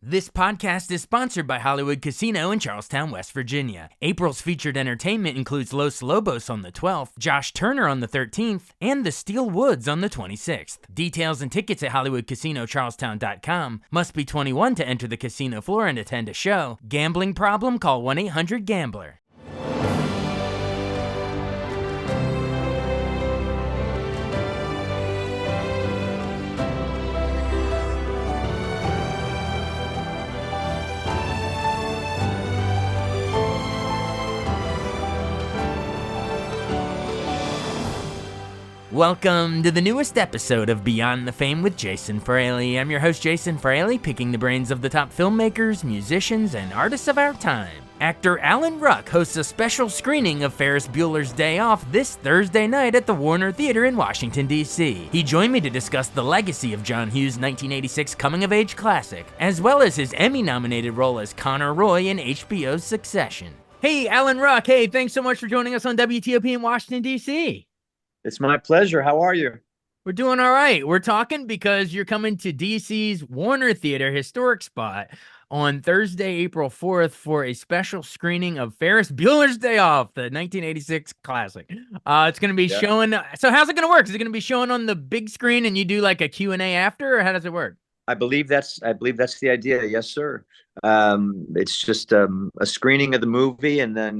This podcast is sponsored by Hollywood Casino in Charlestown, West Virginia. April's featured entertainment includes Los Lobos on the 12th, Josh Turner on the 13th, and the Steel Woods on the 26th. Details and tickets at HollywoodCasinoCharlestown.com. Must be 21 to enter the casino floor and attend a show. Gambling problem? Call 1-800-GAMBLER. Welcome to the newest episode of Beyond the Fame with Jason Fraley. I'm your host, Jason Fraley, picking the brains of the top filmmakers, musicians, and artists of our time. Actor Alan Ruck hosts a special screening of Ferris Bueller's Day Off this Thursday night at the Warner Theater in Washington, D.C. He joined me to discuss the legacy of John Hughes' 1986 coming-of-age classic, as well as his Emmy-nominated role as Connor Roy in HBO's Succession. Hey, Alan Ruck. Hey, thanks so much for joining us on WTOP in Washington, D.C. It's my pleasure. How are you? We're doing all right. We're talking because you're coming to DC's Warner Theater historic spot on Thursday, April 4th for a special screening of Ferris Bueller's Day Off, the 1986 classic. It's going to be showing. So how's it going to work? Is it going to be showing on the big screen and you do like a Q&A after, or how does it work? I believe that's the idea. Yes, sir. It's just a screening of the movie, and then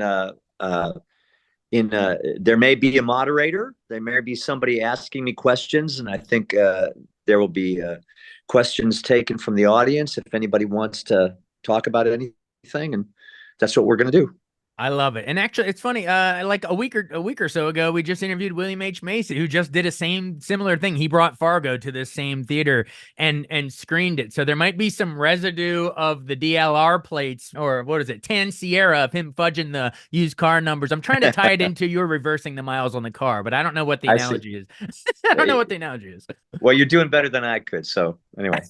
there may be a moderator. There may be somebody asking me questions, and I think there will be questions taken from the audience if anybody wants to talk about anything, and that's what we're going to do. I love it. And actually, it's funny, like a week or so ago, we just interviewed William H. Macy, who just did a similar thing. He brought Fargo to this same theater and screened it. So there might be some residue of the DLR plates, or what is it, Tan Sierra, of him fudging the used car numbers. I'm trying to tie it into you're reversing the miles on the car, but I don't know what the analogy is. I don't know what the analogy is. Well, you're doing better than I could. So anyway.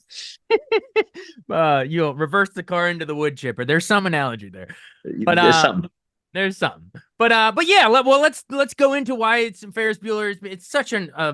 You'll reverse the car into the wood chipper. There's some analogy there. But there's something. There's something, but yeah. Well, let's go into why it's Ferris Bueller. It's such a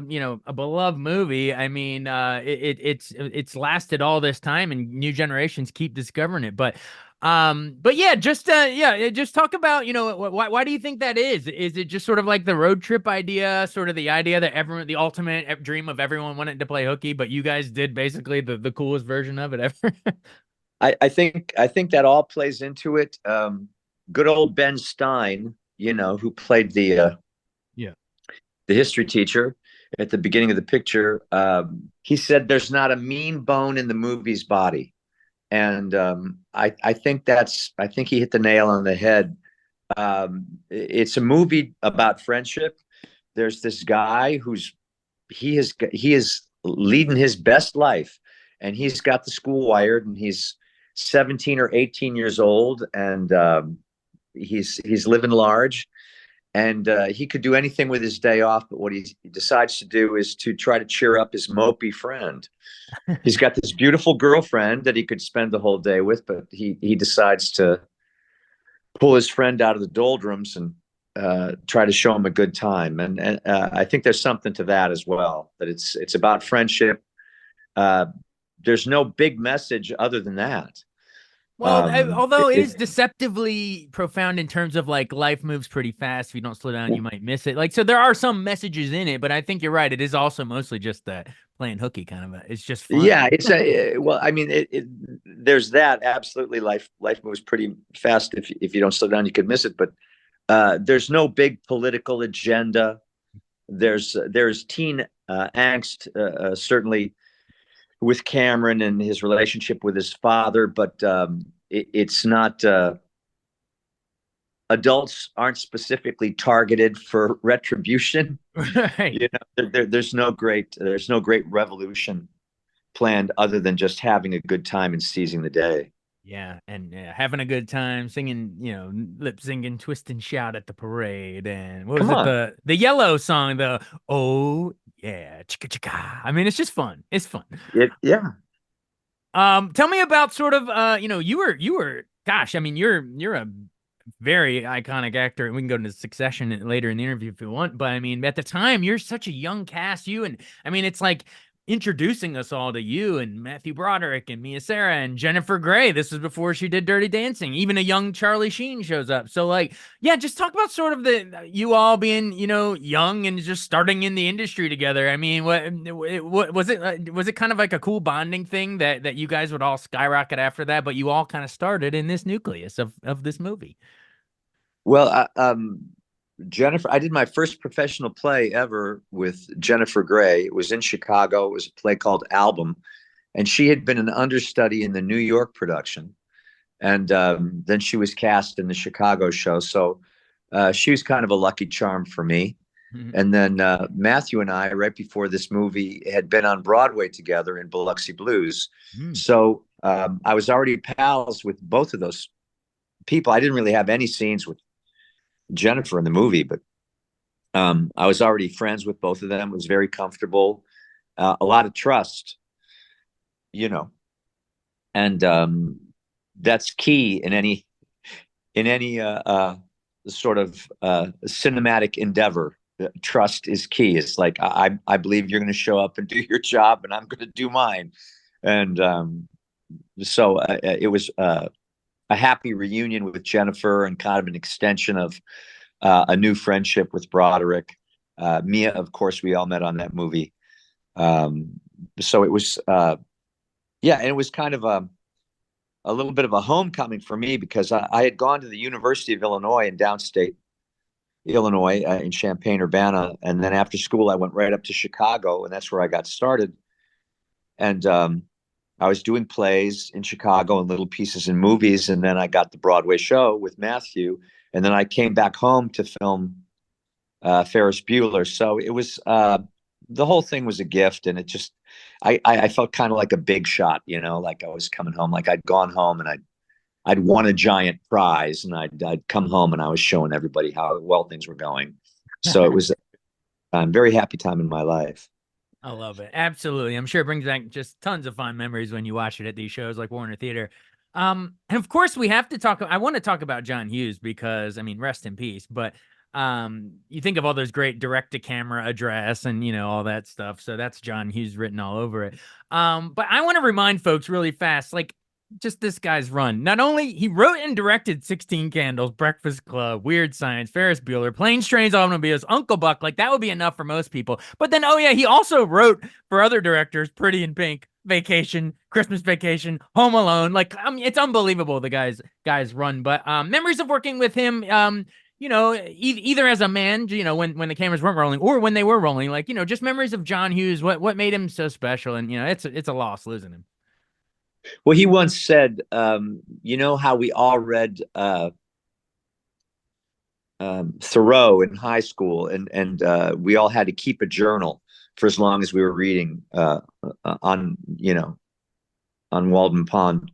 beloved movie. I mean, it's lasted all this time, and new generations keep discovering it. But yeah, just talk about why do you think that is? Is it just sort of like the road trip idea, sort of the idea that the ultimate dream of everyone wanted to play hooky, but you guys did basically the coolest version of it ever? I think that all plays into it. Good old Ben Stein, who played the history teacher at the beginning of the picture. He said there's not a mean bone in the movie's body. And I think he hit the nail on the head. It's a movie about friendship. There's this guy he is leading his best life, and he's got the school wired, and he's 17 or 18 years old, and he's living large, and he could do anything with his day off, but what he decides to do is to try to cheer up his mopey friend. He's got this beautiful girlfriend that he could spend the whole day with, but he decides to pull his friend out of the doldrums and try to show him a good time. And I think there's something to that as well, that it's about friendship. There's no big message other than that. Well, although it is deceptively profound in terms of like life moves pretty fast. If you don't slow down, you might miss it. Like, so there are some messages in it, but I think you're right. It is also mostly just that playing hooky kind of it's just fun. Yeah, well, I mean, there's that. Absolutely. Life moves pretty fast. If you don't slow down, you could miss it. But there's no big political agenda. There's teen angst, certainly, with Cameron and his relationship with his father, but it's not. Adults aren't specifically targeted for retribution. Right. There's no great revolution planned other than just having a good time and seizing the day. Yeah, and having a good time, singing, lip syncing, twist and shout at the parade, and what was it? The Yellow song, oh yeah, chicka chicka. I mean, it's just fun. It's fun. Yeah. Tell me about sort of, you were, gosh, I mean, you're a very iconic actor, and we can go into Succession later in the interview if you want. But I mean, at the time, you're such a young cast. I mean, it's like introducing us all to you and Matthew Broderick and Mia Sara and Jennifer Grey. This was before she did Dirty Dancing. Even a young Charlie Sheen shows up. So like, yeah, just talk about sort of you all being, young and just starting in the industry together. I mean, what was it? Was it kind of like a cool bonding thing that you guys would all skyrocket after that, but you all kind of started in this nucleus of this movie? Well, Jennifer, I did my first professional play ever with Jennifer Grey. It was in Chicago. It was a play called Album, and she had been an understudy in the New York production, and then she was cast in the Chicago show. So she was kind of a lucky charm for me. Mm-hmm. And then Matthew and I, right before this movie, had been on Broadway together in Biloxi Blues. Mm. So I was already pals with both of those people. I didn't really have any scenes with Jennifer in the movie, but I was already friends with both of them. It was very comfortable, a lot of trust, and that's key in any sort of cinematic endeavor. Trust is key. It's like I believe you're going to show up and do your job, and I'm going to do mine, and so it was a happy reunion with Jennifer and kind of an extension of a new friendship with Broderick. Mia, of course, we all met on that movie. So it was, and it was kind of a little bit of a homecoming for me because I had gone to the University of Illinois in downstate Illinois in Champaign-Urbana. And then after school, I went right up to Chicago, and that's where I got started. And I was doing plays in Chicago and little pieces in movies. And then I got the Broadway show with Matthew. And then I came back home to film Ferris Bueller. So it was, the whole thing was a gift. And it just, I felt kind of like a big shot, like I was coming home, like I'd gone home and I'd won a giant prize, and I'd come home and I was showing everybody how well things were going. So it was a very happy time in my life. I love it. Absolutely. I'm sure it brings back just tons of fun memories when you watch it at these shows like Warner Theater. And of course we have to talk, I want to talk about John Hughes because, I mean, rest in peace, but you think of all those great direct to camera address and, all that stuff. So that's John Hughes written all over it. But I want to remind folks really fast, like, just this guy's run. Not only he wrote and directed 16 Candles, Breakfast Club, Weird Science, Ferris Bueller, Planes, Trains, Automobiles, Uncle Buck. Like that would be enough for most people. But then, oh yeah, he also wrote for other directors, Pretty in Pink, Vacation, Christmas Vacation, Home Alone. Like it's unbelievable the guy's run. But memories of working with him. Either as a man, when the cameras weren't rolling, or when they were rolling. Like just memories of John Hughes. What made him so special? And it's a loss losing him. Well, he once said, how we all read Thoreau in high school, and we all had to keep a journal for as long as we were reading on Walden Pond.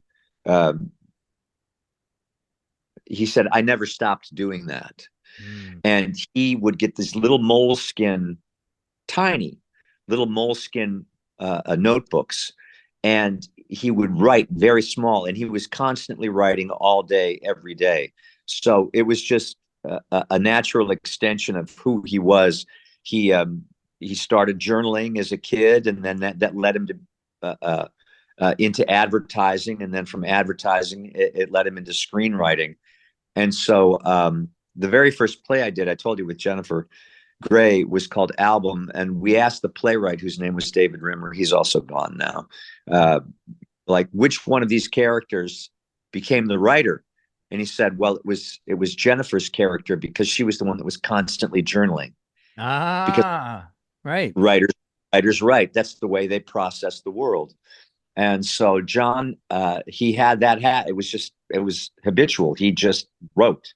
He said, I never stopped doing that. And he would get these little tiny little moleskin notebooks, and he would write very small, and he was constantly writing all day, every day. So it was just a natural extension of who he was. He started journaling as a kid, and then that led him to into advertising, and then from advertising, it led him into screenwriting. And so the very first play I did, I told you, with Jennifer Grey, was called Album, and we asked the playwright, whose name was David Rimmer, he's also gone now, like which one of these characters became the writer. And he said, well, it was Jennifer's character, because she was the one that was constantly journaling. Because right. Writers write. That's the way they process the world. And so John, he had that hat. It was habitual. He just wrote.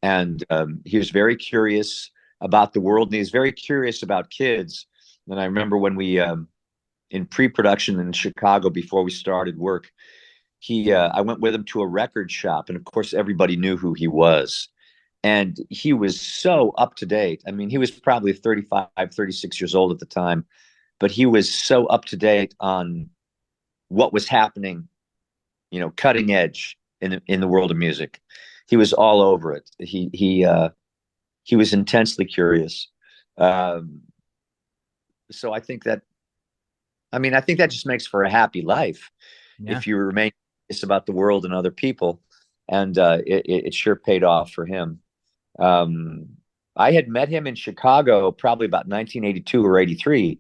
And he was very curious about the world, and he was very curious about kids. And I remember when we, in pre-production in Chicago, before we started work, I went with him to a record shop, and of course everybody knew who he was. And he was so up to date. I mean, he was probably 35, 36 years old at the time, but he was so up to date on what was happening, cutting edge in the world of music. He was all over it. He was intensely curious. So I think that I mean, I think that just makes for a happy life Yeah. if you remain curious about the world and other people. And it sure paid off for him. Um, I had met him in Chicago probably about 1982 or 83.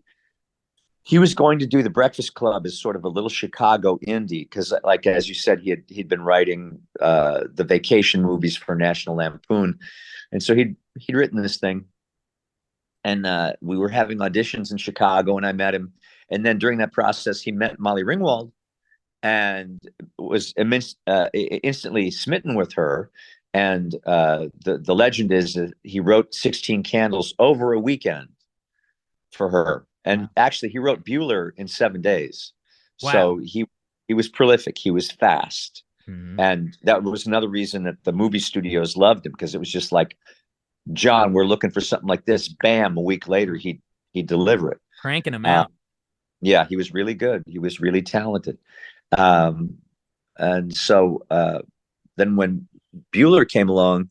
He was going to do the Breakfast Club as sort of a little Chicago indie because, like as you said, he'd been writing the vacation movies for National Lampoon, and so he'd written this thing, and we were having auditions in Chicago, and I met him, and then during that process, he met Molly Ringwald and was instantly smitten with her. And the legend is that he wrote 16 Candles over a weekend for her. And actually, he wrote Bueller in 7 days. Wow. So he was prolific. He was fast. Mm-hmm. And that was another reason that the movie studios loved him, because it was just like, John, we're looking for something like this. Bam, a week later, he'd deliver it. Cranking him out. Yeah, he was really good. He was really talented. And so then when Bueller came along,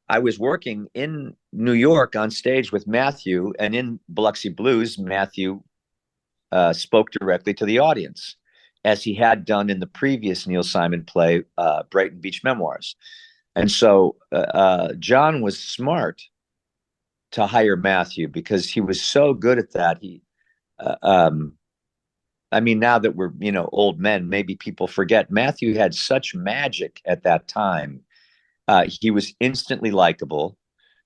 I was working in New York on stage with Matthew, and in Biloxi Blues, Matthew spoke directly to the audience, as he had done in the previous Neil Simon play, Brighton Beach Memoirs. And so John was smart to hire Matthew because he was so good at that. I mean, now that we're, old men, maybe people forget Matthew had such magic at that time. He was instantly likable.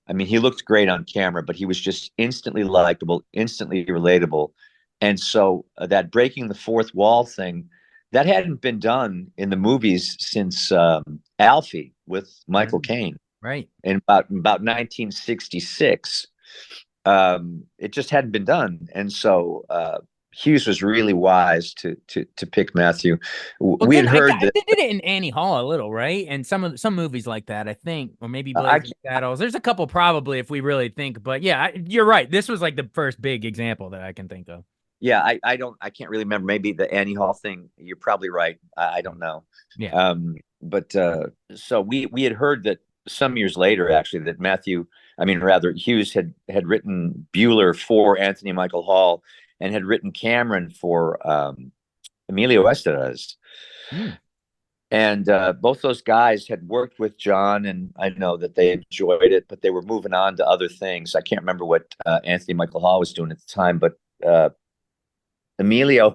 I mean, he looked great on camera, but he was just instantly likable, instantly relatable. And so that breaking the fourth wall thing, that hadn't been done in the movies since Alfie with Michael Caine. Right. In about 1966. It just hadn't been done. And so Hughes was really wise to pick Matthew. Well, we had heard that they did it in Annie Hall a little, right? And some movies like that, I think, or maybe Blazing Saddles. There's a couple probably if we really think, but yeah, you're right. This was like the first big example that I can think of. Yeah, I can't really remember. Maybe the Annie Hall thing. You're probably right. I don't know. Yeah. But so we had heard that some years later, actually, that rather Hughes had written Bueller for Anthony Michael Hall and had written Cameron for Emilio Estevez. Mm. And both those guys had worked with John, and I know that they enjoyed it, but they were moving on to other things. I can't remember what Anthony Michael Hall was doing at the time, but Emilio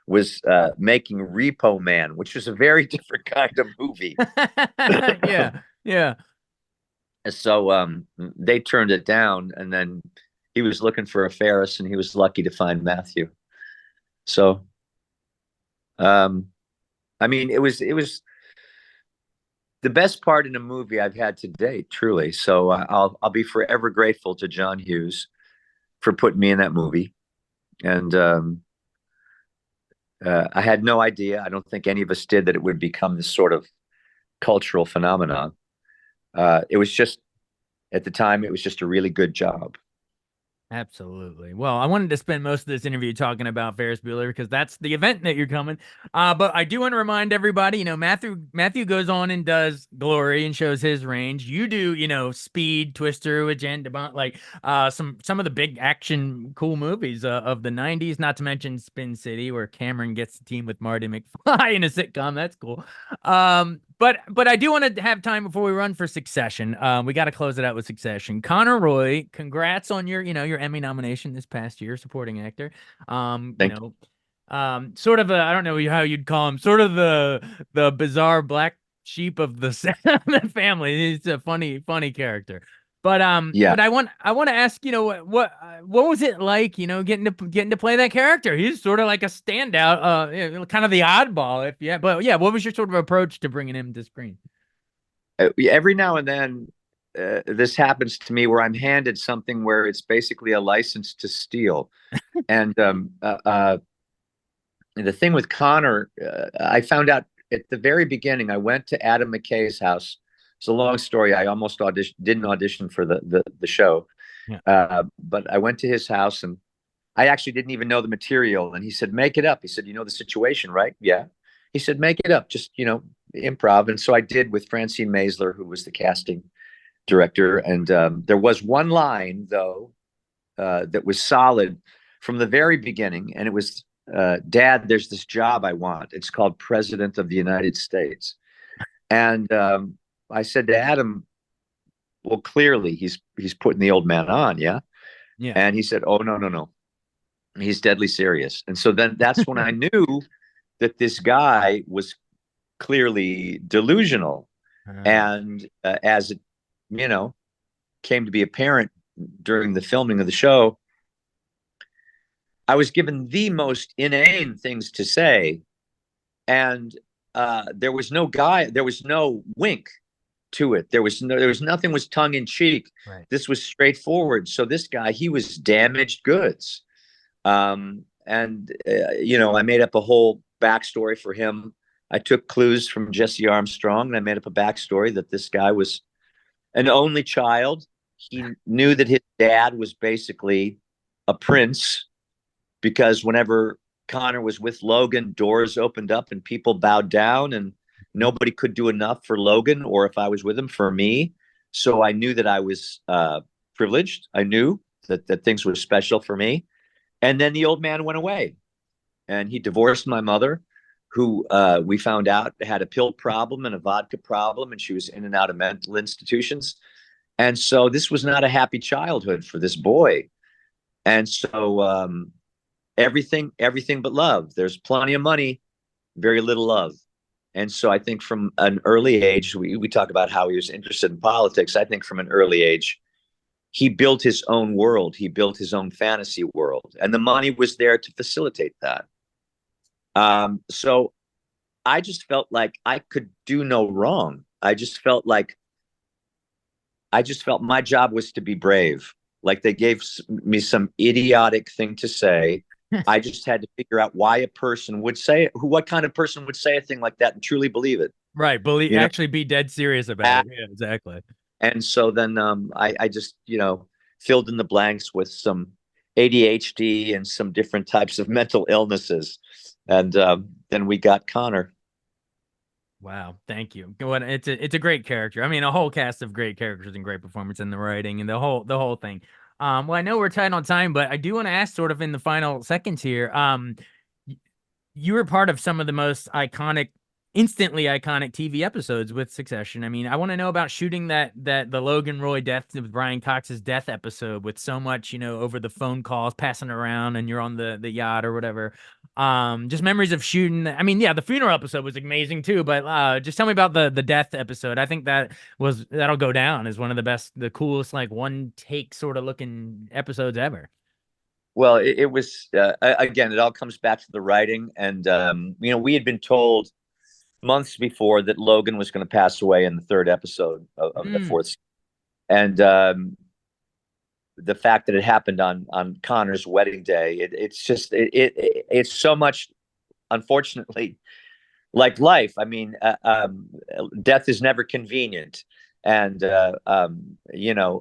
was making Repo Man, which was a very different kind of movie. Yeah. So they turned it down, and then he was looking for a Ferris, and he was lucky to find Matthew. So, I mean, it was the best part in a movie I've had to date, truly. So I'll be forever grateful to John Hughes for putting me in that movie. And I had no idea. I don't think any of us did, that it would become this sort of cultural phenomenon. It was just, at the time, it was just a really good job. Absolutely. Well, I wanted to spend most of this interview talking about Ferris Bueller because that's the event that you're coming. But I do want to remind everybody, Matthew goes on and does Glory and shows his range. You do, Speed, Twister, Agenda, like some of the big action cool movies of the 90s, not to mention Spin City, where Cameron gets to team with Marty McFly in a sitcom. That's cool. But I do want to have time before we run for Succession. We got to close it out with Succession. Connor Roy, congrats on your Emmy nomination this past year, supporting actor. Sort of I don't know how you'd call him, sort of the bizarre black sheep of the family. He's a funny character. But yeah. But I want to ask, what was it like, getting to play that character? He's sort of like a standout, kind of the oddball, But yeah, what was your sort of approach to bringing him to screen? Every now and then, this happens to me where I'm handed something where it's basically a license to steal, and the thing with Connor, I found out at the very beginning. I went to Adam McKay's house. It's a long story. I almost didn't audition for the show. Yeah. But I went to his house, and I actually didn't even know the material. And he said, make it up. He said, you know the situation, right? Yeah. He said, make it up, just, improv. And so I did, with Francine Maisler, who was the casting director. And there was one line, though, that was solid from the very beginning. And it was Dad, there's this job I want. It's called President of the United States. And I said to Adam, well, clearly he's putting the old man on, yeah. Yeah. And he said, oh, no, no, no. He's deadly serious. And so then that's when I knew that this guy was clearly delusional. And as it, came to be apparent during the filming of the show, I was given the most inane things to say. And there was no wink to it. There was nothing was tongue in cheek. Right. This was straightforward. So this guy, he was damaged goods. And I made up a whole backstory for him. I took clues from Jesse Armstrong, and I made up a backstory that this guy was an only child. He knew that his dad was basically a prince, because whenever Connor was with Logan, doors opened up and people bowed down, and nobody could do enough for Logan, or if I was with him, for me. So I knew that I was privileged. I knew that things were special for me. And then the old man went away, and he divorced my mother, who we found out had a pill problem and a vodka problem, and she was in and out of mental institutions. And so this was not a happy childhood for this boy. And so everything but love. There's plenty of money, very little love. And so I think from an early age, we talk about how he was interested in politics. I think from an early age, he built his own world. He built his own fantasy world, and the money was there to facilitate that. So I just felt like I could do no wrong. I just felt my job was to be brave. Like they gave me some idiotic thing to say. I just had to figure out why a person would say it, what kind of person would say a thing like that and truly believe it. Right. Actually be dead serious about it. Yeah, exactly. And so then I just, filled in the blanks with some ADHD and some different types of mental illnesses. And then we got Connor. Wow, thank you. It's a great character. I mean, a whole cast of great characters and great performance in the writing and the whole thing. Well, I know we're tight on time, but I do want to ask, sort of in the final seconds here. You were part of some of the most instantly iconic TV episodes with Succession. I mean, I want to know about shooting the Logan Roy death of Brian Cox's death episode with so much, over the phone calls passing around, and you're on the yacht or whatever. Just memories of shooting. I mean, yeah, the funeral episode was amazing too, but just tell me about the death episode. I think that'll go down as one of the best, the coolest, like one take sort of looking episodes ever. Well, it was again, it all comes back to the writing, and we had been told months before that Logan was going to pass away in the third episode of the fourth season. And the fact that it happened on Connor's wedding day, it's so much, unfortunately, like life. I mean, death is never convenient. And,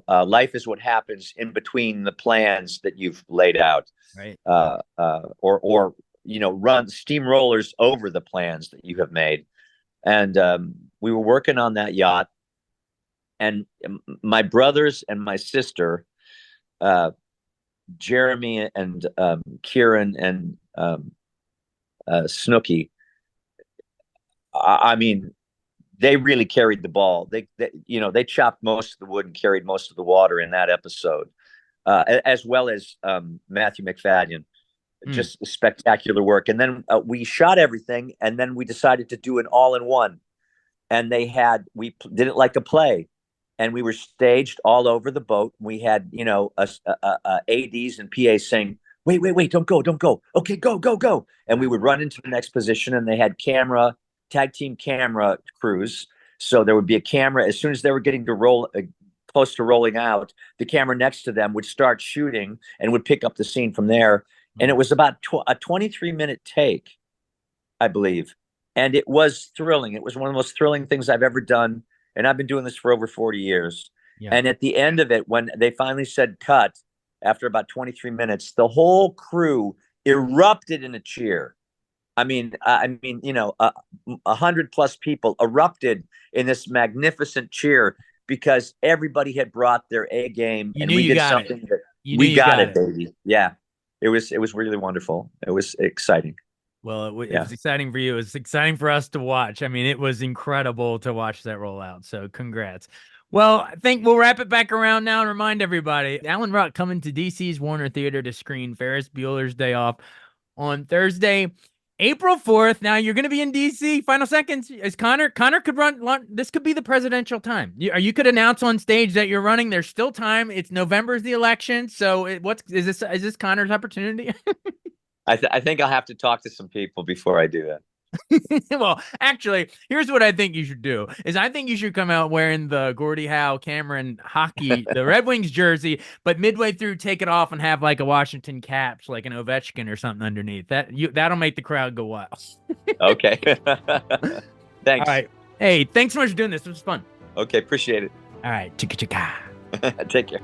life is what happens in between the plans that you've laid out. Right. Or run steamrollers over the plans that you have made. And we were working on that yacht, and my brothers and my sister, Jeremy and Kieran and Snooky, I mean, they really carried the ball. They chopped most of the wood and carried most of the water in that episode, as well as Matthew McFadden. Just spectacular work. And then we shot everything, and then we decided to do an all-in-one. And we did it like a play, and we were staged all over the boat. We had, ADs and PAs saying, wait, don't go. Okay, go. And we would run into the next position, and they had tag team camera crews. So there would be a camera. As soon as they were getting to close to rolling out, the camera next to them would start shooting and would pick up the scene from there. And it was about a 23-minute take, I believe. And it was thrilling. It was one of the most thrilling things I've ever done. And I've been doing this for over 40 years. Yeah. And at the end of it, when they finally said cut, after about 23 minutes, the whole crew erupted in a cheer. I mean, 100+ people erupted in this magnificent cheer because everybody had brought their A game. And we did something that we got it, baby. Yeah. it was really wonderful. It was exciting. Well, it Yeah. was exciting for you. It was exciting for us to watch. I mean, it was incredible to watch that roll out. So congrats. Well, I think we'll wrap it back around now and remind everybody, Alan Ruck coming to DC's Warner Theater to screen Ferris Bueller's Day Off on Thursday, April 4th. Now you're going to be in DC. Final seconds. Is Connor could run. This could be the presidential time. You could announce on stage that you're running. There's still time. It's November's the election. So is this Connor's opportunity? I think I'll have to talk to some people before I do that. Well, actually, here's what I think you should do is I think you should come out wearing the Gordie Howe Cameron hockey, the Red Wings jersey, but midway through take it off and have like a Washington Caps, like an Ovechkin or something underneath. That'll make the crowd go wild. Okay. Thanks. All right. Hey, thanks so much for doing this. It was fun. Okay, appreciate it. All right. Chicka. Take care.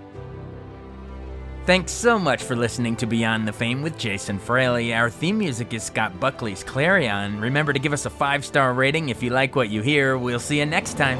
Thanks so much for listening to Beyond the Fame with Jason Fraley. Our theme music is Scott Buckley's Clarion. Remember to give us a 5-star rating if you like what you hear. We'll see you next time.